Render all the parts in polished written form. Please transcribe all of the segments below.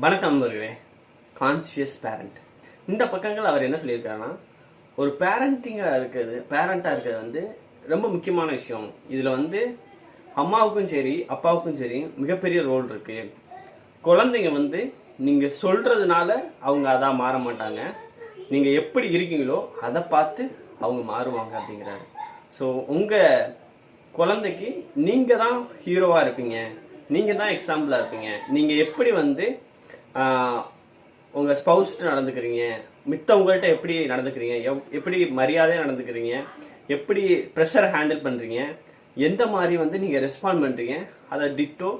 வணக்கம் நண்பர்களே. Conscious parent இந்த பக்கங்கள் அவர் என்ன சொல்லியிருக்காருன்னா, ஒரு பேரண்டாக இருக்கிறது வந்து ரொம்ப முக்கியமான விஷயம். இதில் வந்து அம்மாவுக்கும் சரி அப்பாவுக்கும் சரி மிகப்பெரிய ரோல் இருக்கு. குழந்தைங்க வந்து நீங்கள் சொல்றதுனால அவங்க அதான் மாற மாட்டாங்க. நீங்கள் எப்படி இருக்கீங்களோ அதை பார்த்து அவங்க மாறுவாங்க அப்படிங்கிறாரு. ஸோ உங்கள் குழந்தைக்கு நீங்கள் தான் ஹீரோவாக இருப்பீங்க, நீங்கள் தான் எக்ஸாம்பிளாக இருப்பீங்க. நீங்கள் எப்படி வந்து உங்கள் ஸ்பௌஸ்ட்டு நடந்துக்கிறீங்க, மித்தவங்கள்ட்ட எப்படி நடந்துக்கிறீங்க, எப்படி மரியாதையாக நடந்துக்கிறீங்க, எப்படி ப்ரெஷரை ஹேண்டில் பண்ணுறீங்க, எந்த மாதிரி வந்து நீங்கள் ரெஸ்பாண்ட் பண்ணுறீங்க, அதை டிட்டோ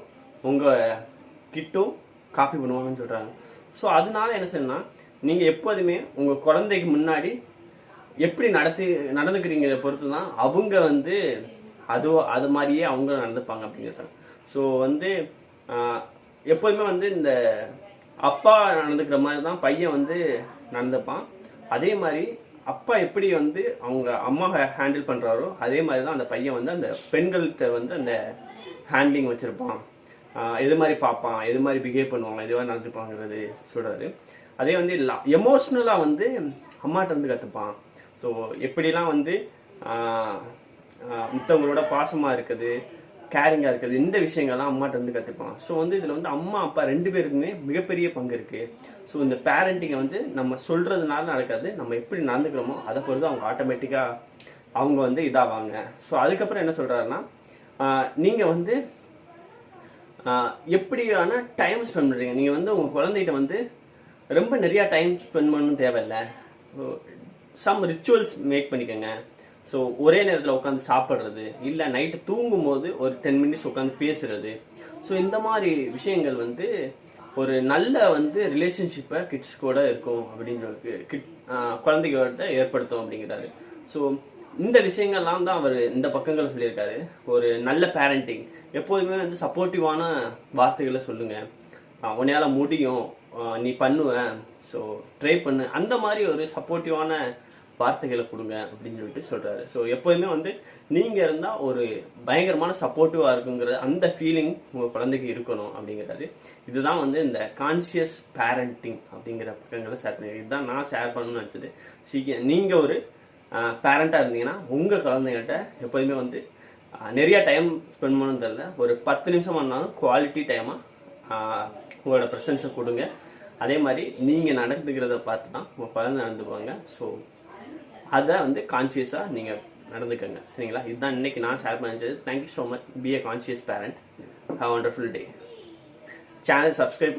உங்கள் கிட்டோ காப்பி பண்ணுவாங்கன்னு சொல்கிறாங்க. ஸோ அதனால என்ன செய்யணும்னா, நீங்கள் எப்போதுமே உங்கள் குழந்தைக்கு முன்னாடி எப்படி நடந்துக்கிறீங்கிறத பொறுத்து தான் அவங்க வந்து அது மாதிரியே அவங்க நடந்துப்பாங்க அப்படிங்கிறாங்க. ஸோ வந்து எப்போதுமே வந்து இந்த அப்பா நடந்துக்கிற மாதிரி தான் பையன் வந்து நடந்துப்பான். அதே மாதிரி அப்பா எப்படி வந்து அவங்க அம்மா ஹேண்டில் பண்ணுறாரோ அதே மாதிரி தான் அந்த பையன் வந்து அந்த பெண்கள்கிட்ட வந்து அந்த ஹேண்ட்லிங் வச்சுருப்பான். எது மாதிரி பார்ப்பான், எது மாதிரி பிஹேவ் பண்ணுவாங்க, எது மாதிரி நடந்துப்பாங்கிறது சொல்கிறாரு. அதே வந்து எமோஷ்னலாக வந்து அம்மாட்ட வந்து கற்றுப்பான். ஸோ எப்படிலாம் வந்து மற்றவங்களோட பாசமாக இருக்குது, கேரிங்காக இருக்குது, இந்த விஷயங்கள்லாம் அம்மாட்ட வந்து கற்றுப்பான். ஸோ வந்து இதில் வந்து அம்மா அப்பா ரெண்டு பேருக்குமே மிகப்பெரிய பங்கு இருக்குது. ஸோ இந்த பேரண்டிங்கை வந்து நம்ம சொல்கிறதுனால நடக்காது, நம்ம எப்படி நடந்துக்கிறோமோ அதை பொறுத்து அவங்க ஆட்டோமேட்டிக்காக அவங்க வந்து இதாவாங்க. ஸோ அதுக்கப்புறம் என்ன சொல்கிறாருன்னா, நீங்கள் வந்து எப்படியான டைம் ஸ்பெண்ட் பண்ணுறீங்க. நீங்கள் வந்து உங்கள் குழந்தைகிட்ட வந்து ரொம்ப நிறையா டைம் ஸ்பெண்ட் பண்ணணும் தேவையில்லை. சம் ரிச்சுவல்ஸ் மேக் பண்ணிக்கோங்க. ஸோ ஒரே நேரத்தில் உட்காந்து சாப்பிட்றது, இல்லை நைட்டு தூங்கும் போது ஒரு 10 மினிட்ஸ் உட்காந்து பேசுறது. ஸோ இந்த மாதிரி விஷயங்கள் வந்து ஒரு நல்ல வந்து ரிலேஷன்ஷிப்பை கிட்ஸ் கூட இருக்கும் அப்படின்ற குழந்தைகிட்ட ஏற்படுத்தும் அப்படிங்கிறாரு. ஸோ இந்த விஷயங்கள்லாம் தான் அவர் இந்த பக்கங்கள் சொல்லியிருக்காரு. ஒரு நல்ல பேரண்டிங் எப்போதுமே வந்து சப்போர்ட்டிவான வார்த்தைகளை சொல்லுங்கள். உன்னையால் முடியும், நீ பண்ணுவேன், ஸோ ட்ரை பண்ணு, அந்த மாதிரி ஒரு சப்போர்ட்டிவான வார்த்தைகளை கொடுங்க அப்படின்னு சொல்லிட்டு சொல்கிறாரு. ஸோ எப்போதுமே வந்து நீங்கள் இருந்தால் ஒரு பயங்கரமான சப்போர்ட்டிவாக இருக்குங்கிற அந்த ஃபீலிங் உங்கள் குழந்தைக்கு இருக்கணும் அப்படிங்கிறாரு. இதுதான் வந்து இந்த கான்சியஸ் பேரண்டிங் அப்படிங்கிற பக்கங்களை ஷேர் பண்ணி, இதுதான் நான் ஷேர் பண்ணணும்னு நினச்சது. நீங்கள் ஒரு பேரண்டாக இருந்தீங்கன்னா உங்கள் குழந்தைகிட்ட எப்போதுமே வந்து நிறையா டைம் ஸ்பெண்ட் பண்ணணும் தெரியல, ஒரு 10 நிமிஷம் பண்ணாலும் குவாலிட்டி டைமாக உங்களோட ப்ரெசன்ஸை கொடுங்க. அதே மாதிரி நீங்கள் நடந்துக்கிறத பார்த்து தான் உங்கள் குழந்தை நடந்துக்குவாங்க. ஸோ அதை வந்து கான்சியஸாக நீங்கள் நடந்துக்கங்க, சரிங்களா? இதுதான் இன்னைக்கு நான் ஷேர் பண்ணிச்சது. Thank you so much. Be a conscious parent. Have wonderful day. Channel subscribe